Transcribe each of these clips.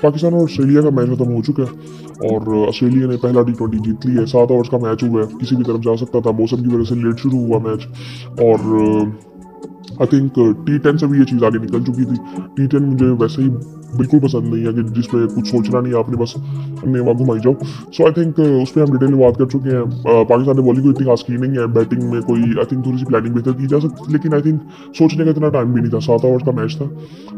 पाकिस्तान और ऑस्ट्रेलिया का मैच खत्म हो चुका है और ऑस्ट्रेलिया ने पहला T20 जीत लिया है। 7 ओवर्स का मैच हुआ है, किसी भी तरफ जा सकता था। मौसम की वजह से लेट शुरू हुआ मैच और आई थिंक T10 से भी ये चीज़ आगे निकल चुकी थी। T10 मुझे वैसे ही बिल्कुल पसंद नहीं है कि जिसमें कुछ सोचना नहीं है आपने, बस नेवा घुमाई जाओ। सो आई थिंक उस पर हम डिटेल में बात कर चुके हैं। पाकिस्तान ने बॉलिंग को इतनी खास की नहीं है, बैटिंग में कोई आई थिंक थोड़ी सी प्लानिंग बेहतर की जा सकती, लेकिन आई थिंक सोचने का इतना टाइम भी नहीं था। 7 ओवर्स का मैच था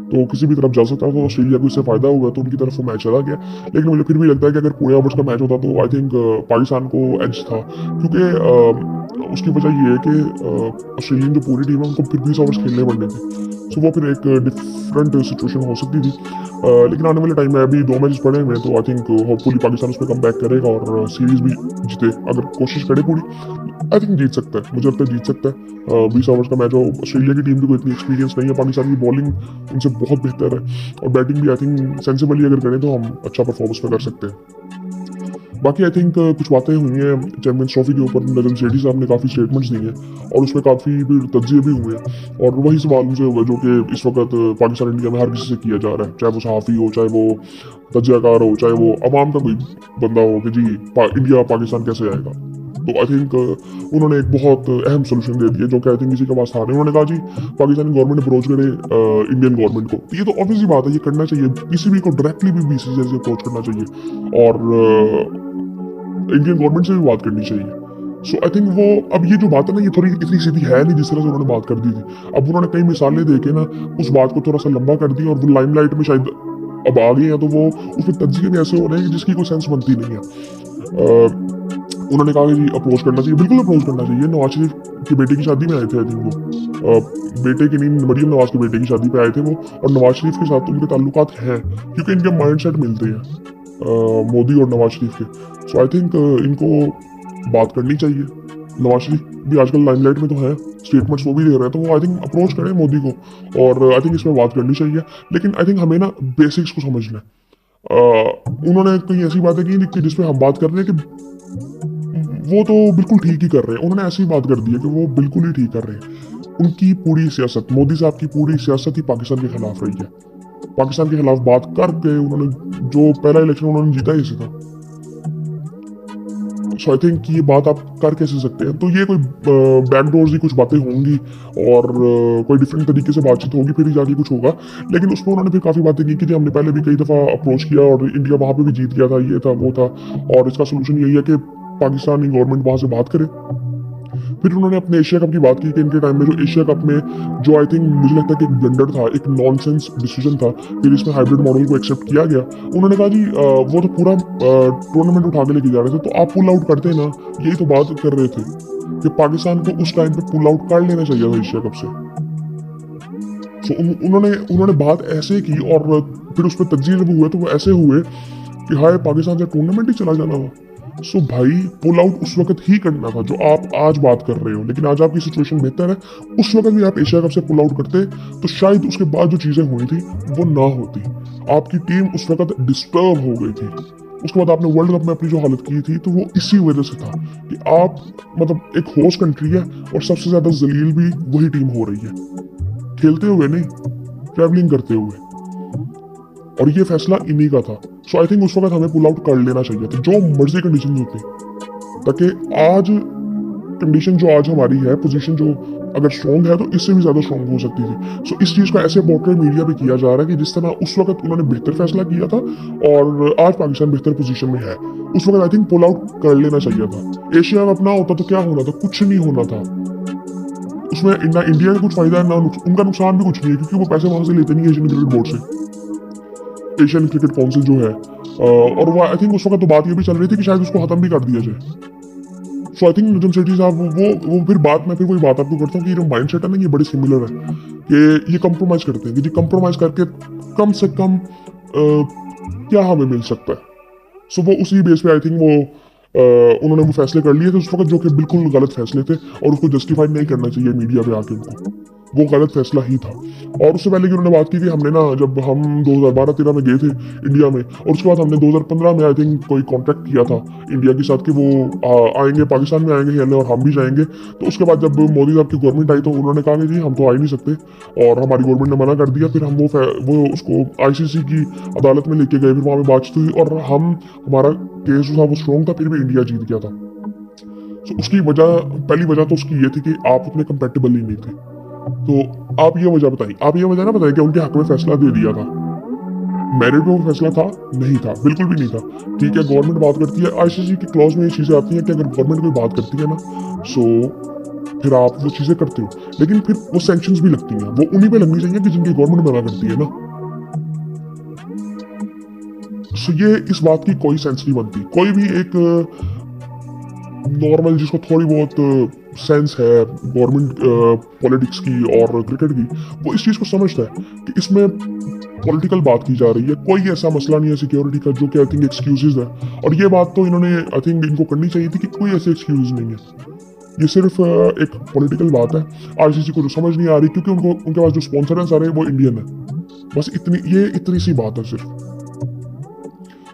तो किसी भी तरफ जा सकता था। ऑस्ट्रेलिया को इससे फायदा हुआ तो उनकी तरफ वो मैच चला गया, लेकिन मुझे फिर भी लगता है कि अगर पूरे ओवर्स का मैच होता तो आई थिंक पाकिस्तान को एज था, क्योंकि उसकी वजह ये है कि ऑस्ट्रेलियन जो पूरी टीम है उनको फिर 20 ओवर्स खेलने पड़ने थे। सो वो फिर एक डिफरेंट सिचुएशन हो सकती थी। लेकिन आने वाले टाइम में अभी 2 मैचेस पड़े हुए हैं तो आई थिंक होपफुली पाकिस्तान उसमें कम बैक करेगा और सीरीज भी जीते। अगर कोशिश करे पूरी, आई थिंक जीत सकता है, मुझे लगता है जीत सकता है। 20 ओवर्स का मैच हो, ऑस्ट्रेलिया की टीम की कोई इतनी एक्सपीरियंस नहीं है। पाकिस्तान की बॉलिंग उनसे बहुत बेहतर है और बैटिंग भी आई थिंक सेंसिबली अगर करें तो हम अच्छा परफॉर्मेंस में कर सकते हैं। बाकी आई थिंक कुछ बातें हुई हैं चैंपियंस ट्रॉफी के ऊपर। नजम सेठी साहब ने काफ़ी स्टेटमेंट्स दी हैं और उसमें काफ़ी भी तज्जिए भी हुए हैं और वही सवाल उनसे हुआ जो कि इस वक्त पाकिस्तान इंडिया में हर किसी से किया जा रहा है, चाहे वो सहाफ़ी हो, चाहे वो तजियाकार हो, चाहे वो अवाम का कोई बंदा हो कि जी इंडिया पाकिस्तान कैसे आएगा। तो आई थिंक उन्होंने एक बहुत अहम सोल्यूशन दे दिया जो कि आई थिंक किसी के पास था नहीं। उन्होंने कहा जी पाकिस्तानी गवर्नमेंट अप्रोच करे इंडियन गवर्नमेंट को। तो ये तो ऑब्वियसली बात है, ये करना चाहिए। पीसीबी को डायरेक्टली भी बीसीसीआई से अप्रोच करना चाहिए और इंडियन गवर्नमेंट से भी बात करनी चाहिए। सो आई थिंक वो अब ये जो बात है ना, ये थोड़ी इतनी सीधी है नहीं जिस तरह से उन्होंने बात कर दी थी। अब उन्होंने कई मिसालें देके ना उस बात को थोड़ा सा लंबा कर दी और वो लाइमलाइट में शायद अब आ गए हैं, तो वो उसमें तज्जिए भी ऐसे हो रहे हैं जिसकी कोई सेंस बनती नहीं है। उन्होंने कहा कि जी अप्रोच करना चाहिए, बिल्कुल अप्रोच करना चाहिए। नवाज शरीफ की बेटे की शादी में आए थे आई थिंक वो, बेटे की नहीं मरियम नवाज के बेटे की शादी पे आए थे वो, और नवाज शरीफ के साथ उनके ताल्लुकात हैं क्योंकि इनके माइंड सेट मिलते हैं मोदी और नवाज शरीफ के। सो आई थिंक इनको बात करनी चाहिए। नवाज शरीफ भी आजकल लाइमलाइट में तो है, स्टेटमेंट्स वो भी दे रहे हैं, तो वो आई थिंक अप्रोच करें मोदी को और आई थिंक इसमें बात करनी चाहिए। लेकिन आई थिंक हमें ना बेसिक्स को समझना है। उन्होंने कई ऐसी बातें की जिसपे हम बात कर रहे हैं कि वो तो बिल्कुल ठीक ही कर रहे हैं। उन्होंने ऐसी बात कर दी है कि वो बिल्कुल ही ठीक कर रहे हैं। उनकी पूरी सियासत, मोदी साहब की पूरी सियासत ही पाकिस्तान के खिलाफ रही है। पाकिस्तान के खिलाफ बात करके उन्होंने जो पहला इलेक्शन उन्होंने जीता ही था। सो आई थिंक ये बात आप कर कैसे सकते हैं। तो ये कोई बैकडोर की कुछ बातें होंगी और कोई डिफरेंट तरीके से बातचीत होगी, फिर ही जाके कुछ होगा। लेकिन उसमें उन्होंने फिर काफ़ी बातें की कि हमने पहले भी कई दफ़ा अप्रोच किया और इंडिया वहाँ पे भी जीत गया था, ये था वो था, और इसका सोल्यूशन यही है कि पाकिस्तानी गवर्नमेंट वहाँ से बात करे। फिर उन्होंने अपने एशिया कप की बात की कि इनके टाइम में जो एशिया कप में जो आई थिंक मुझे लगता है कि एक ब्लंडर था, एक नॉनसेंस डिसीजन था, फिर इसमें हाइब्रिड मॉडल को एक्सेप्ट किया गया। उन्होंने कहा जी वो तो पूरा टूर्नामेंट उठा के लेके जा रहे थे, तो आप पुल आउट करते ना, यही तो बात कर रहे थे कि पाकिस्तान को उस टाइम पे पुल आउट कर लेना चाहिए था एशिया कप से। तो उन्होंने बात ऐसे की और फिर उस पर तज्जिए जब हुए तो वो ऐसे हुए कि हाय पाकिस्तान से टूर्नामेंट ही चला जाना था। सो भाई पुल आउट उस वक्त ही करना था जो आप आज बात कर रहे हो, लेकिन आज आपकी सिचुएशन बेहतर है। उस वक्त भी आप एशिया कप से पुल आउट करते तो शायद उसके बाद जो चीजें हुई थी वो ना होती। आपकी टीम उस वक्त डिस्टर्ब हो गई थी। उसके बाद आपने वर्ल्ड कप में अपनी जो हालत की थी तो वो इसी वजह से था कि आप मतलब एक होस्ट कंट्री है और सबसे ज्यादा जलील भी वही टीम हो रही है, खेलते हुए नहीं, ट्रैवलिंग करते हुए। और ये फैसला इन्हीं का था। सो आई थिंक उस वक्त हमें पुल आउट कर लेना चाहिए था, जो मर्जी कंडीशन होती, ताकि आज कंडीशन जो आज हमारी है, पोजीशन जो अगर स्ट्रॉन्ग है तो इससे भी ज्यादा स्ट्रॉन्ग हो सकती थी। सो इस चीज का ऐसे पोर्ट्रेट मीडिया पे किया जा रहा है कि जिस तरह उस वक्त उन्होंने बेहतर फैसला किया था और आज पाकिस्तान बेहतर पोजीशन में है। उस वक्त आई थिंक पुल आउट कर लेना चाहिए था। एशिया कप ना होता तो क्या होना था, कुछ नहीं होना था। उसमें ना इंडिया का कुछ फायदा है ना उनका नुकसान भी कुछ नहीं है, क्योंकि वो पैसे वहां से लेते नहीं है एशियन क्रिकेट बोर्ड से, एशियन क्रिकेट काउंसिल जो है। और वो आई थिंक उस वक्त तो बात ये भी चल रही थी कि शायद उसको खत्म भी कर दिया जाए। सो आई थिंक नजम सेठी साहब वो फिर बात मैं फिर वही बात आपको करता हूँ कि जो माइंड सेट है ना ये बड़ी सिमिलर है कि ये कंप्रोमाइज करते हैं कि जी कंप्रोमाइज करके कम से कम क्या हमें मिल सकता है। सो वो उसी बेस पे आई थिंक वो उन्होंने वो फैसले कर लिए थे उस वक्त जो कि बिल्कुल गलत फैसले थे और उसको जस्टिफाई नहीं करना चाहिए मीडिया पे आके उनको। वो गलत फैसला ही था। और उससे पहले की उन्होंने बात की कि हमने ना, जब हम 2012-13 में गए थे इंडिया में, और उसके बाद हमने 2015 में आई थिंक कोई कॉन्ट्रैक्ट किया था इंडिया के साथ कि वो आएंगे, पाकिस्तान में आएंगे खेलने और हम भी जाएंगे। तो उसके बाद जब मोदी साहब की गवर्नमेंट आई तो उन्होंने कहा कि जी हम तो आ ही नहीं सकते, और हमारी गवर्नमेंट ने मना कर दिया। फिर हम वो उसको ICC की अदालत में लेके गए, फिर वहाँ पे बातचीत हुई और हमारा केस जो था वो स्ट्रॉन्ग था, फिर भी इंडिया जीत गया था। तो उसकी वजह, पहली वजह तो उसकी ये थी कि आप उतने कंपेटेबल ही नहीं थे। तो आप ये वजह बताइए, आप ये वजह ना बताइए कि उनके हक में फैसला दे दिया था। मेरिट पे वो फैसला था? नहीं था, बिल्कुल भी नहीं था। ठीक है, गवर्नमेंट बात करती है, ICC की क्लॉज में ये चीजें आती हैं कि अगर गवर्नमेंट कोई बात करती है ना, सो फिर आप वो चीजें करते हो, लेकिन फिर वो सैंक्शंस भी लगती हैं, वो उन्हीं पे लगनी चाहिए कि जिनकी गवर्नमेंट मना करती है ना। सो ये इस बात की कोई सेंस नहीं बनती। कोई भी एक नॉर्मल जिसको थोड़ी बहुत सेंस है गवर्नमेंट पॉलिटिक्स की और क्रिकेट की, वो इस चीज को समझता है कि इसमें पॉलिटिकल बात की जा रही है, कोई ऐसा मसला नहीं है सिक्योरिटी का जो कि आई थिंक एक्सक्यूजेज है। और ये बात तो इन्होंने आई थिंक इनको करनी चाहिए थी कि कोई ऐसे एक्सक्यूज नहीं है, ये सिर्फ एक पॉलिटिकल बात है। ICC को जो समझ नहीं आ रही क्योंकि उनके पास जो स्पॉन्सर है सारे वो इंडियन है, बस इतनी सी बात है सिर्फ।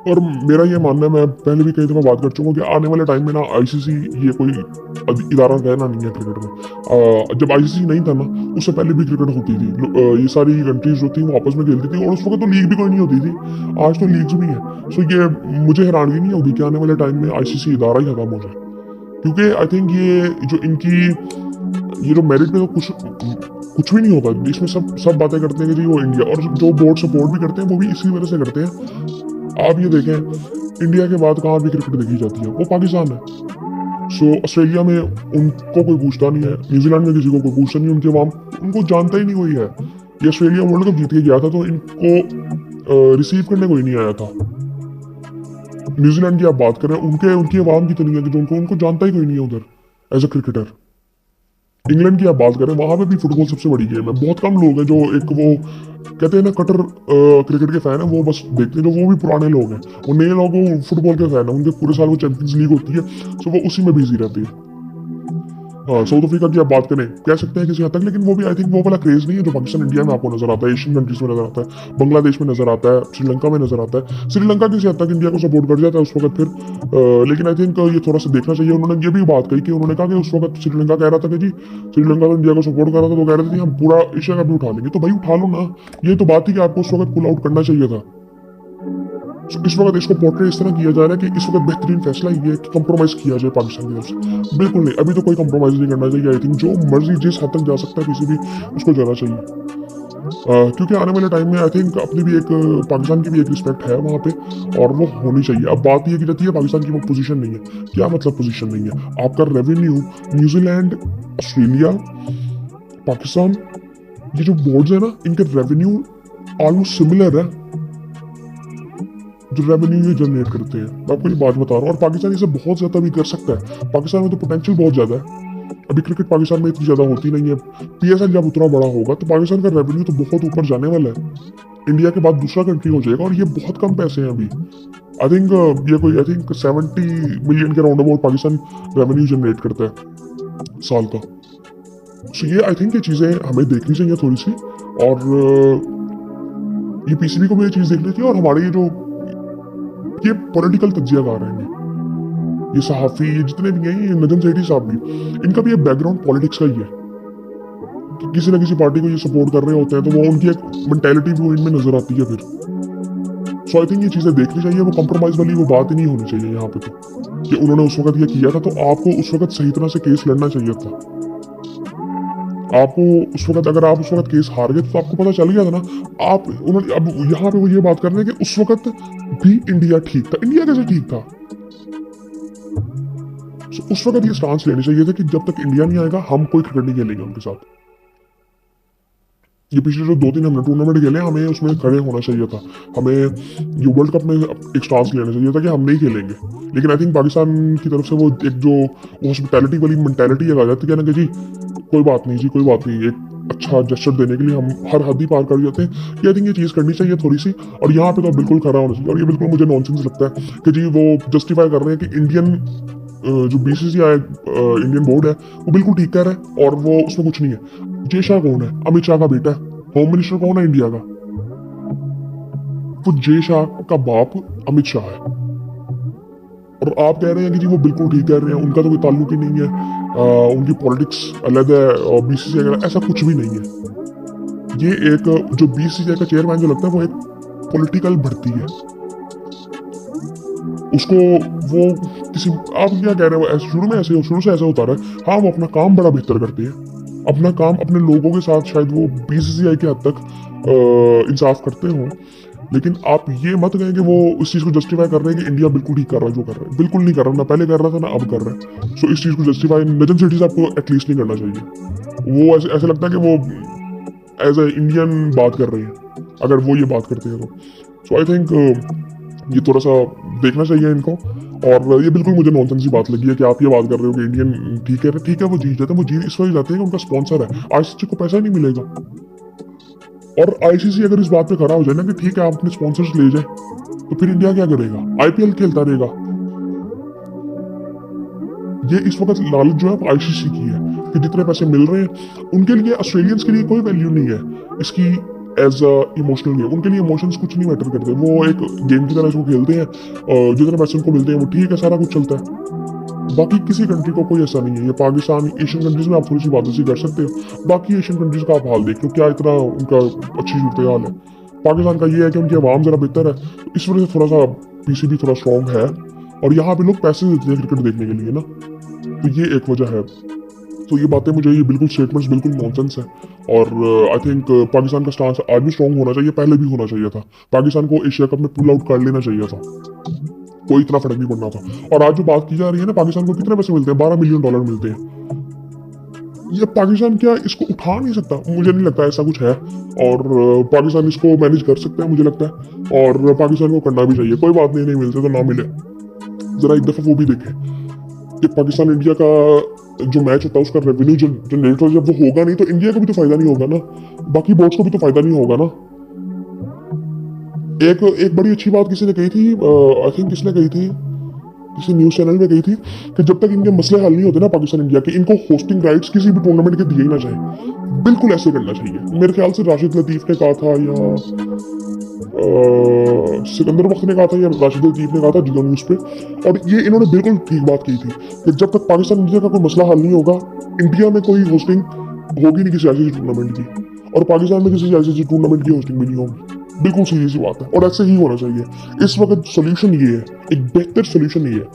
और मेरा ये मानना है, मैं पहले भी कई दफा बात कर चुका हूँ कि आने वाले टाइम में ना ICC ये कोई इदारा रहना नहीं है क्रिकेट में। जब ICC नहीं था ना, उससे पहले भी क्रिकेट होती थी, ये सारी कंट्रीज जो थी वो आपस में खेलती थी, और उस वक्त तो लीग भी कोई नहीं होती थी। आज तो लीग्स भी हैं। सो ये मुझे हैरानगी नहीं होगी कि आने वाले टाइम में ICC इदारा ही खत्म हो जाए, क्योंकि आई थिंक ये जो मेरिट में तो कुछ भी नहीं होता। इसमें सब बातें करते हैं कि जी वो इंडिया, और जो बोर्ड सपोर्ट भी करते हैं वो भी इसी वजह से करते हैं। आप ये देखें, इंडिया के बाद कहाँ भी क्रिकेट देखी जाती है, वो पाकिस्तान है। सो ऑस्ट्रेलिया में उनको कोई पूछता नहीं है, न्यूजीलैंड में किसी को कोई पूछता नहीं, उनके वहाँ उनको जानता ही नहीं कोई है। ये ऑस्ट्रेलिया वर्ल्ड कप जीत के गया था तो इनको रिसीव करने कोई नहीं आया था। न्यूजीलैंड की आप बात करें, उनकी आवाम कितनी है कि जो उनको जानता ही कोई नहीं है उधर एज अ क्रिकेटर। इंग्लैंड की आप बात करें, वहां पे भी फुटबॉल सबसे बड़ी गेम है। बहुत कम लोग हैं जो एक वो कहते हैं ना कटर क्रिकेट के फैन है, वो बस देखते हैं। जो वो भी पुराने लोग हैं, वो नए लोग वो फुटबॉल के फैन है, उनके पूरे साल वो चैंपियंस लीग होती है, सो वो उसी में बिजी रहती है। साउथ अफ्रीका की आप बात करें, कह सकते हैं किसी हद तक, लेकिन वो भी आई थिंक वो वाला क्रेज नहीं है जो पाकिस्तान इंडिया में आपको नजर आता है, एशियन कंट्रीज में नजर आता है, बांग्लादेश में नजर आता है, श्रीलंका में नजर आता है। श्रीलंका किसी हद तक इंडिया को सपोर्ट कर जाता है उस वक्त फिर, लेकिन आई थिंक ये थोड़ा सा देखना चाहिए। उन्होंने ये भी बात कही कि उन्होंने कहा कि उस वक्त श्रीलंका कह रहा था कि जी श्रीलंका तो इंडिया को सपोर्ट कर रहा था, तो कह रहे थे हम पूरा एशिया कप भी उठा लेंगे। तो भाई उठा लो ना, ये तो बात थी कि आपको उस वक्त पुल आउट करना चाहिए था। इस वक्त इसको पोर्ट्रेट इस तरह किया जा रहा है कि इस वक्त बेहतरीन फैसला ये है कि कंप्रोमाइज किया जाए पाकिस्तान की तरफ से। बिल्कुल नहीं, अभी तो कोई कंप्रोमाइज नहीं करना चाहिए। आई थिंक जो मर्जी जिस हद तक जा सकता है किसी भी, उसको जाना चाहिए, क्योंकि आने वाले टाइम में आई थिंक अपनी भी एक पाकिस्तान की भी एक रिस्पेक्ट है वहाँ पे, और वो होनी चाहिए। अब बात ये की जाती है पाकिस्तान की वो पोजीशन नहीं है। क्या मतलब पोजीशन नहीं है? आपका रेवेन्यू न्यूजीलैंड, ऑस्ट्रेलिया, पाकिस्तान, ये जो बोर्ड्स है ना, इनके रेवेन्यू ऑलमोस्ट सिमिलर है, जो रेवेन्यू ये जनरेट करते हैं। मैं आपको ये बात बता रहा हूँ, और पाकिस्तान इसे बहुत ज्यादा भी कर सकता है। पाकिस्तान में तो पोटेंशियल बहुत ज्यादा है। अभी क्रिकेट पाकिस्तान में इतनी ज्यादा होती नहीं है। PSL जब उतना बड़ा होगा तो पाकिस्तान का रेवेन्यू तो बहुत ऊपर जाने वाला है, इंडिया के बाद दूसरा कंट्री हो जाएगा, और ये बहुत कम पैसे हैं अभी। आई थिंक ये कोई 70 मिलियन के round about Pakistan revenue generate करता है साल का। सो ये आई थिंक ये चीजें हमें देखनी चाहिए थोड़ी सी, और ये PCB को भी ये चीज देखनी चाहिए। और हमारे ये पॉलिटिकल तज्जियाकार हैं, ये सहाफी, ये जितने भी हैं, ये नजम सेठी साहब भी, इनका भी एक बैकग्राउंड पॉलिटिक्स का ही है कि किसी ना किसी पार्टी को ये सपोर्ट कर रहे होते हैं, तो वो उनकी एक मेंटालिटी भी इनमें नजर आती है फिर। सो आई थिंक ये चीजें देखनी चाहिए। वो कंप्रोमाइज वाली वो बात ही नहीं होनी चाहिए यहाँ पे, तो कि उन्होंने उस वक्त ये किया था तो आपको उस वक्त सही तरह से केस लड़ना चाहिए था। आपको उस वक्त, अगर आप उस वक्त केस हार गए तो आपको पता चल गया था ना। आप उन्होंने अब यहाँ पे वो ये बात कर रहे हैं कि उस वक्त भी इंडिया ठीक था। इंडिया कैसे ठीक था? उस वक्त ये स्टांस लेनी चाहिए था कि जब तक इंडिया नहीं आएगा हम कोई क्रिकेट नहीं खेलेंगे उनके साथ। ये पिछले जो 2-3 हमने टूर्नामेंट खेले, हमें उसमें खड़े होना चाहिए था। हमें ये वर्ल्ड कप में एक स्टांस लेना चाहिए था कि हम नहीं खेलेंगे। लेकिन आई थिंक पाकिस्तान की तरफ से वो एक जो हॉस्पिटैलिटी वाली मेंटालिटी आ जाती है ना कि जी कोई बात नहीं, जी कोई बात नहीं, एक अच्छा जेस्चर देने के लिए हम हर हद ही पार कर जाते हैं। ये आई थिंक ये चीज़ करनी चाहिए थोड़ी सी, और यहाँ पे तो बिल्कुल खड़ा होना चाहिए। और ये बिल्कुल मुझे नॉनसेंस लगता है कि जी वो जस्टिफाई कर रहे हैं कि इंडियन जो बीसीसीआई इंडियन बोर्ड है वो बिल्कुल ठीक कह रहा है और वो उसमें कुछ नहीं है। जय शाह कौन है? अमित शाह का बेटा है। होम मिनिस्टर कौन है इंडिया का? वो जय शाह का बाप अमित शाह है। और आप कह रहे हैं कि जी वो बिल्कुल ठीक कह रहे हैं, उनका तो कोई ताल्लुक ही नहीं है, उनकी पॉलिटिक्स अलग है और बीसीसीआई का ऐसा कुछ भी नहीं है। ये एक जो बीसीसीआई का चेयरमैन जो लगता है वो एक पॉलिटिकल भर्ती है। उसको वो किसी, आप क्या कह रहे हो, शुरू से ऐसे होता रहा है। हाँ वो अपना काम बड़ा बेहतर करते हैं, अपना काम अपने लोगों के साथ शायद वो बीसीसीआई के हद तक इंसाफ करते हो, लेकिन आप ये मत कहें कि वो इस चीज़ को जस्टिफाई कर रहे हैं कि इंडिया बिल्कुल ठीक कर रहा है जो कर रहा है। बिल्कुल नहीं कर रहा, ना पहले कर रहा था ना अब कर रहा है। सो इस चीज़ को जस्टिफाई नजम सेठी साहब को एटलीस्ट नहीं करना चाहिए। वो ऐसे लगता है कि वो एज ए इंडियन बात कर रहे हैं अगर वो ये बात करते हैं तो। सो आई थिंक ये थोड़ा सा देखना चाहिए इनको। और ये बिल्कुल मुझे नॉनसेंस की बात लगी है कि आप ये बात कर रहे हो कि इंडियन ठीक है वो जीत जाते हैं। वो जीत इस वजह जाते हैं कि उनका स्पॉन्सर है, आईसीसी को पैसा नहीं मिलेगा। और आईसीसी अगर इस बात पे खड़ा हो जाए ना कि ठीक है आप अपने स्पॉन्सर्स ले जाए, तो फिर इंडिया क्या करेगा? आईपीएल खेलता रहेगा। ये इस वक्त लालच जो है आईसीसी की है कि जितने पैसे मिल रहे हैं उनके लिए, ऑस्ट्रेलियंस के लिए कोई वैल्यू नहीं है इसकी एज इमोशनल गेम। उनके लिए इमोशंस कुछ नहीं मैटर करते, वो एक गेम की तरह इसको खेलते हैं और जितने पैसे उनको मिलते हैं वो ठीक है, सारा कुछ चलता है। बाकी किसी कंट्री को कोई ऐसा नहीं है। ये पाकिस्तान, एशियन कंट्रीज में आप थोड़ी सी बात ऐसी कर सकते हो, बाकी एशियन कंट्रीज का आप हाल देख लो, क्या इतना उनका अच्छी सूरत हाल है। पाकिस्तान का ये है कि उनकी आवाम जरा बेहतर है, इस वजह से थोड़ा सा पीसीबी थोड़ा स्ट्रॉन्ग है और यहाँ पे लोग पैसे देते हैं क्रिकेट देखने के लिए ना, तो ये एक वजह है। तो ये बातें मुझे, ये बिल्कुल स्टेटमेंट्स बिल्कुल नॉनसेंस है। और आई थिंक पाकिस्तान का स्टांस आज भी स्ट्रॉन्ग होना चाहिए, पहले भी होना चाहिए था। पाकिस्तान को एशिया कप में पुल आउट कर लेना चाहिए था, कोई इतना फर्क नहीं पड़ना था। और आज जो बात की जा रही है ना, पाकिस्तान को कितने पैसे मिलते हैं? $12 मिलियन मिलते हैं। ये पाकिस्तान क्या इसको उठा नहीं सकता? मुझे नहीं लगता ऐसा कुछ है। और पाकिस्तान इसको मैनेज कर सकता है मुझे लगता है, और पाकिस्तान को करना भी चाहिए। कोई बात नहीं मिलते तो ना मिले, जरा एक दफा वो भी देखे कि पाकिस्तान इंडिया का जो मैच होता है उसका रेवेन्यू जनरेट हो, जब वो होगा नहीं तो इंडिया को भी तो फायदा नहीं होगा ना, बाकी बोर्ड्स को भी तो फायदा नहीं होगा ना। एक बड़ी अच्छी बात किसी ने कही थी, आई थिंक किसने कही थी, किसी न्यूज चैनल में कही थी कि जब तक इनके मसले हल नहीं होते ना पाकिस्तान इंडिया के, इनको होस्टिंग राइट्स किसी भी टूर्नामेंट के दिए ही ना जाए। बिल्कुल ऐसे करना चाहिए। मेरे ख्याल से राशिद लतीफ ने कहा था या सिकंदर वक्त ने कहा था या राशिद लतीफ ने कहा था जियो न्यूज पे, और ये इन्होंने बिल्कुल ठीक बात की थी कि जब तक पाकिस्तान इंडिया का कोई मसला हल नहीं होगा, इंडिया में कोई होस्टिंग होगी नहीं किसी ऐसी टूर्नामेंट की, और पाकिस्तान में किसी ऐसी टूर्नामेंट की होस्टिंग भी नहीं होगी। बिल्कुल सीधी सी बात है और ऐसे ही होना चाहिए। इस वक्त सोल्यूशन ये है, एक बेहतर सोल्यूशन ये है।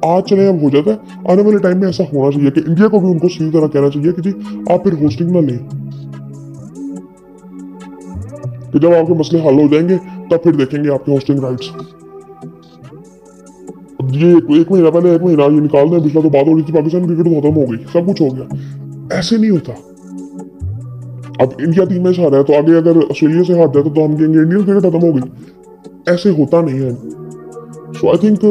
आज चले अब हो जाता है, आने वाले टाइम में ऐसा होना चाहिए कि इंडिया को भी उनको सीधी तरह कहना चाहिए कि जी आप फिर होस्टिंग ना लें, कि जब आपके मसले हल हो जाएंगे तब फिर देखेंगे आपके होस्टिंग राइट्स। ये एक महीना पहले, एक महीना ये निकाल दें, पिछला तो बात हो रही थी पाकिस्तान क्रिकेट खत्म हो गई, सब कुछ हो गया। ऐसे नहीं होता। अब इंडिया 3 मैच हारा है तो आगे अगर ऑस्ट्रेलिया से हार जाए तो हम कहेंगे इंडियन क्रिकेट खत्म हो गई। ऐसे होता नहीं है। सो आई थिंक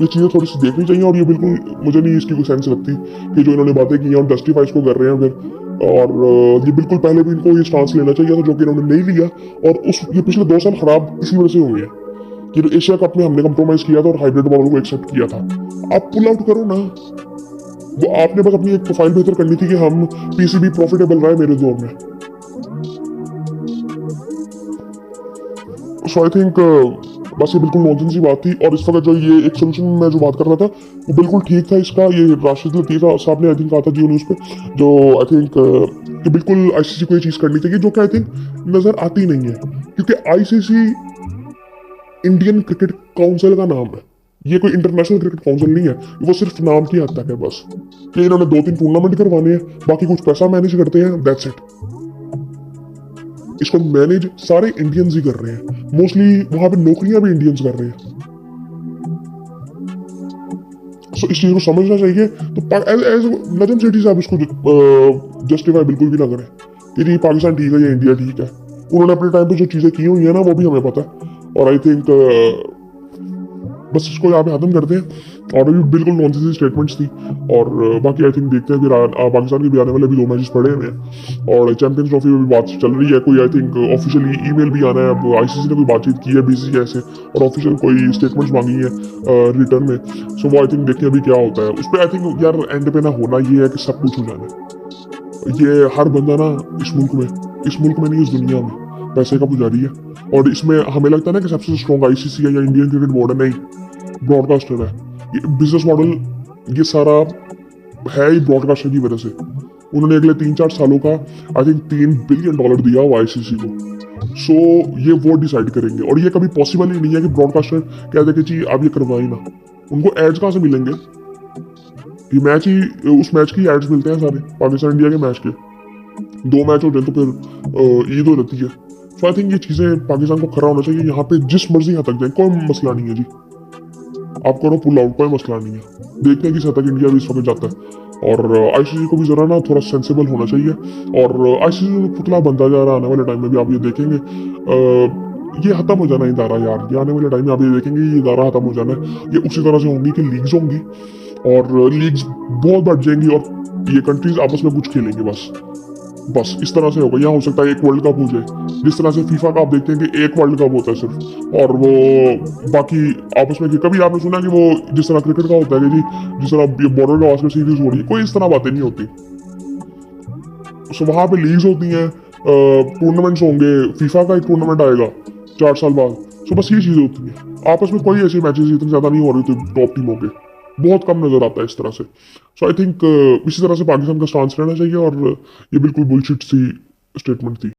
ये चीज़ें थोड़ी सी देखनी चाहिए, और ये बिल्कुल मुझे नहीं इसकी कोई सेंस लगती कि जो इन्होंने बातें की हैं और जस्टिफाई इसको कर रहे हैं फिर। और ये बिल्कुल पहले भी इनको ये स्टांस लेना चाहिए था जो कि इन्होंने नहीं लिया, और ये पिछले 2 साल खराब इसी वजह से हुए हैं कि एशिया कप में हमने कंप्रोमाइज किया था और हाइब्रिड मॉडल को एक्सेप्ट किया था। आप पुल आउट करो ना, वो आपने बस अपनी एक प्रोफाइल बेहतर करनी थी कि हम पीसीबी प्रॉफिटेबल रहा है मेरे दौर में। सो आई थिंक बस ये बिल्कुल नॉनसेंस की बात थी। और इस वक्त जो ये एक सोल्यूशन में जो बात कर रहा था वो बिल्कुल ठीक था इसका। ये राशिद लतीफ साहब ने आई थिंक कहा था जियो न्यूज पे, जो आई थिंक कि बिल्कुल आईसीसी को ये चीज करनी चाहिए, जो कि आई थिंक नजर आती नहीं है, क्योंकि आईसीसी इंडियन क्रिकेट काउंसिल का नाम है, ये कोई इंटरनेशनल क्रिकेट काउंसिल नहीं है। वो सिर्फ नाम की हद तक है बस, कि इन्होंने 2-3 टूर्नामेंट करवाने हैं, बाकी कुछ पैसा मैनेज करते हैं, दैट्स इट। इसको मैनेज सारे इंडियंस ही कर रहे हैं, मोस्टली वहां पे नौकरियां भी इंडियंस कर रहे हैं। सो इस चीज को समझना चाहिए। तो नजम सेठी साहब इसको जस्टिफाई बिल्कुल भी ना करें कि जी पाकिस्तान ठीक है या इंडिया ठीक है। उन्होंने अपने टाइम पे जो चीजें की हुई है ना वो भी हमें पता है, और आई थिंक बस इसको यहाँ पे खत्म करते हैं। और ये बिल्कुल नॉनसेंस स्टेटमेंट्स थी। और बाकी आई थिंक देखते हैं फिर पाकिस्तान के भी आने वाले अभी 2 मैचेस पड़े हुए हैं और चैंपियंस ट्रॉफी में भी बात चल रही है। कोई आई थिंक ऑफिशियली ईमेल भी आना है, अब आईसीसी ने कोई बातचीत की है बीसीसीआई से और ऑफिशियल कोई स्टेटमेंट्स मांगी है रिटर्न में। सो वो आई थिंक देखते हैं अभी क्या होता है उस पर। आई थिंक यार एंड पे ना होना ये है कि सब कुछ हो जाना है। ये हर बंदा ना इस मुल्क में नहीं, इस दुनिया में पैसे का पुजारी है। और इसमें हमें लगता है ना कि सबसे स्ट्रॉन्ग आईसीसी है या इंडियन क्रिकेट बोर्ड है, नहीं, ब्रॉडकास्टर है। ये बिजनेस मॉडल ये सारा है ही ब्रॉडकास्टर की वजह से। उन्होंने अगले 3-4 सालों का आई थिंक $3 बिलियन दिया हुआ आईसीसी को। सो ये वो डिसाइड करेंगे और ये कभी पॉसिबल ही नहीं है कि ब्रॉडकास्टर कह दे कि जी आप ये करवाए ना। उनको एड्स कहाँ से मिलेंगे? ये मैच ही, उस मैच की एड्स मिलते हैं सारे पाकिस्तान इंडिया के मैच के। 2 मैच हो जाए तो फिर ईद हो जाती है। सो आई थिंक ये चीजें पाकिस्तान को खरा होना चाहिए। यहाँ पे जिस मर्जी यहाँ तक जाए कोई मसला नहीं है जी, आप करो पुल आउट, कोई मसला नहीं है। देखते हैं कि सतह इंडिया भी इस वक्त जाता है। और आईसीसी को भी जरा ना थोड़ा सेंसिबल होना चाहिए। और आईसीसी में पुतला बनता जा रहा है, आने वाले टाइम में भी आप ये देखेंगे ये खत्म हो जाना है इदारा यार। ये आने वाले टाइम में आप ये देखेंगे ये इदारा खत्म हो जाना है। ये उसी तरह से होंगी कि लीग्स होंगी और लीग्स बहुत बढ़ जाएंगी और ये कंट्रीज आपस में कुछ खेलेंगे बस इस तरह से होगा। यहाँ हो सकता है एक वर्ल्ड कप हो जाए, जिस तरह से फीफा का आप देखते हैं कि एक वर्ल्ड कप होता है सिर्फ, और वो बाकी आपस में कभी आपने सुना कि वो जिस तरह क्रिकेट का होता है कि जी जिस तरह बॉर्डर गावस्कर सीरीज हो रही है, कोई इस तरह बातें नहीं होती। सो वहाँ पे लीग्स होती हैं, टूर्नामेंट्स होंगे, फीफा का एक टूर्नामेंट आएगा 4 साल बाद। सो बस ये चीजें होती हैं। आपस में कोई ऐसे मैचेस इतने ज्यादा नहीं हो रहे थे टॉप टीमों के, बहुत कम नजर आता है इस तरह से। सो आई थिंक इसी तरह से पाकिस्तान का स्टांस रहना चाहिए और ये बिल्कुल बुलशिट सी स्टेटमेंट थी।